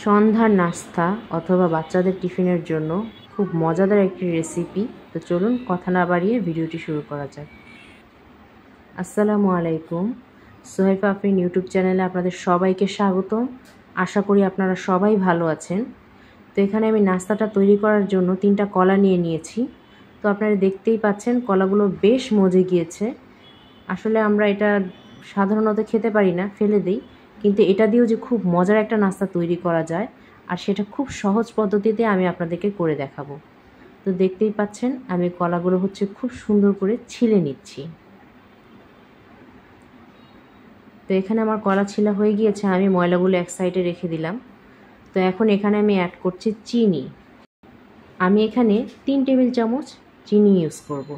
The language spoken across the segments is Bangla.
সন্ধ্যার নাস্তা অথবা বাচ্চাদের টিফিনের জন্য খুব মজাদার একটি রেসিপি। তো চলুন কথা না বাড়িয়ে ভিডিওটি শুরু করা যাক। আসসালামু আলাইকুম, সোহেফা আফরিন ইউটিউব চ্যানেলে আপনাদের সবাইকে স্বাগতম। আশা করি আপনারা সবাই ভালো আছেন। তো এখানে আমি নাস্তাটা তৈরি করার জন্য 3টা কলা নিয়ে নিয়েছি। তো আপনারা দেখতেই পাচ্ছেন কলাগুলো বেশ মজে গিয়েছে। আসলে আমরা এটা সাধারণত খেতে পারি না, ফেলে দিই, কিন্তু এটা দিয়েও যে খুব মজার একটা নাস্তা তৈরি করা যায় আর সেটা খুব সহজ পদ্ধতিতে আমি আপনাদেরকে করে দেখাবো। তো দেখতেই পাচ্ছেন আমি কলাগুলো খুব সুন্দর করে ছিলে নিচ্ছি। তো এখানে আমার কলা ছিলা হয়ে গিয়েছে, আমি ময়লাগুলো এক সাইডে রেখে দিলাম। তো এখন এখানে আমি অ্যাড করছি চিনি। আমি এখানে 3 টেবিল চামচ চিনি ইউজ করব।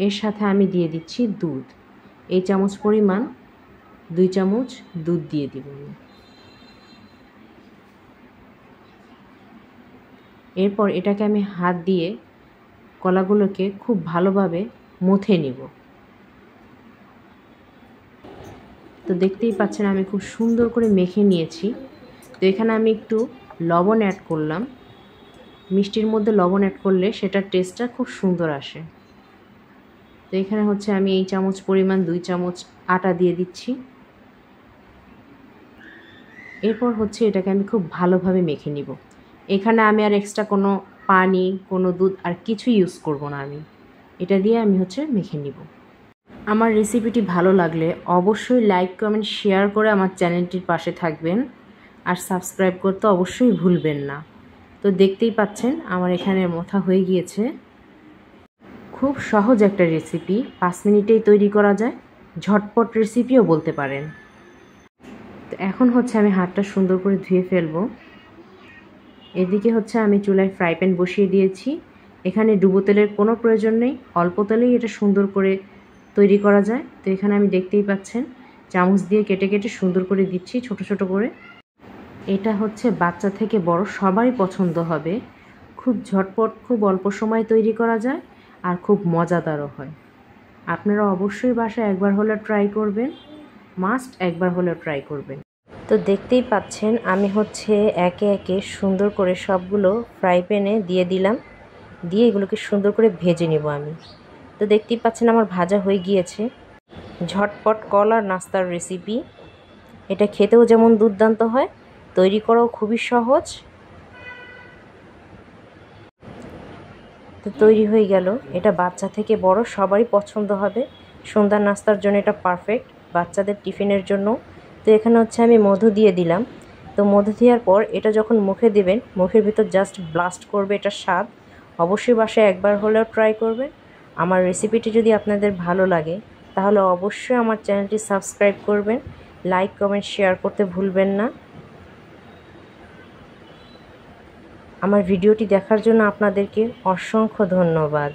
এর সাথে আমি দিয়ে দিচ্ছি দুধ। এই চামচ পরিমাণ 2 চামচ দুধ দিয়ে দিব। এরপর এটাকে আমি হাত দিয়ে কলাগুলোকে খুব ভালোভাবে মথে নিব। তো দেখতেই পাচ্ছেন আমি খুব সুন্দর করে মেখে নিয়েছি। তো এখানে আমি একটু লবণ অ্যাড করলাম। মিষ্টির মধ্যে লবণ অ্যাড করলে সেটার টেস্টটা খুব সুন্দর আসে। তো এখানে আমি এই চামচ পরিমাণ 2 চামচ আটা দিয়ে দিচ্ছি। এরপর এটাকে আমি খুব ভালোভাবে মেখে নিব। এখানে আমি আর এক্সট্রা কোনো পানি, কোনো দুধ আর কিছু ইউজ করব না। আমি এটা দিয়ে আমি মেখে নিব। আমার রেসিপিটি ভালো লাগলে অবশ্যই লাইক, কমেন্ট, শেয়ার করে আমার চ্যানেলটির পাশে থাকবেন আর সাবস্ক্রাইব করতে অবশ্যই ভুলবেন না। তো দেখতেই পাচ্ছেন আমার এখানে মথা হয়ে গিয়েছে। খুব সহজ একটা রেসিপি, 5 মিনিটেই তৈরি করা যায়, ঝটপট রেসিপিও বলতে পারেন। তো এখন আমি হাতটা সুন্দর করে ধুয়ে ফেলবো। এদিকে আমি চুলায় ফ্রাই প্যান বসিয়ে দিয়েছি। এখানে ডুবো তেলের কোনো প্রয়োজন নেই, অল্প তেলেই এটা সুন্দর করে তৈরি করা যায়। তো এখানে আমি দেখতেই পাচ্ছেন চামচ দিয়ে কেটে কেটে সুন্দর করে দিচ্ছি ছোট ছোট করে। এটা বাচ্চা থেকে বড় সবারই পছন্দ হবে। খুব ঝটপট, খুব অল্প সময় তৈরি করা যায় আর খুব মজাদারও হয়। আপনারা অবশ্যই বাসায় একবার হলে ট্রাই করবেন, মাস্ট একবার হলেও ট্রাই করবেন। তো দেখতেই পাচ্ছেন আমি একে একে সুন্দর করে সবগুলো ফ্রাই প্যানে দিয়ে দিলাম, দিয়ে এগুলোকে সুন্দর করে ভেজে নেব আমি। তো দেখতেই পাচ্ছেন আমার ভাজা হয়ে গিয়েছে। ঝটপট কলার নাস্তার রেসিপি। এটা খেতেও যেমন দুর্দান্ত হয়, তৈরি করাও খুবই সহজ। তো তৈরি হয়ে গেল। এটা বাচ্চা থেকে বড় সবারই পছন্দ হবে। সন্ধ্যার নাস্তার জন্য এটা পারফেক্ট, বাচ্চাদের টিফিনের জন্য। তো এখানে আমি মধু দিয়ে দিলাম। তো মধু দেওয়ার পর এটা যখন মুখে দেবেন, মুখের ভিতর জাস্ট ব্লাস্ট করবে এটা স্বাদ। অবশ্যই বাসায় একবার হলেও ট্রাই করবেন। আমার রেসিপিটি যদি আপনাদের ভালো লাগে তাহলে অবশ্যই আমার চ্যানেলটি সাবস্ক্রাইব করবেন, লাইক, কমেন্ট, শেয়ার করতে ভুলবেন না। আমার ভিডিওটি দেখার জন্য আপনাদেরকে অসংখ্য ধন্যবাদ।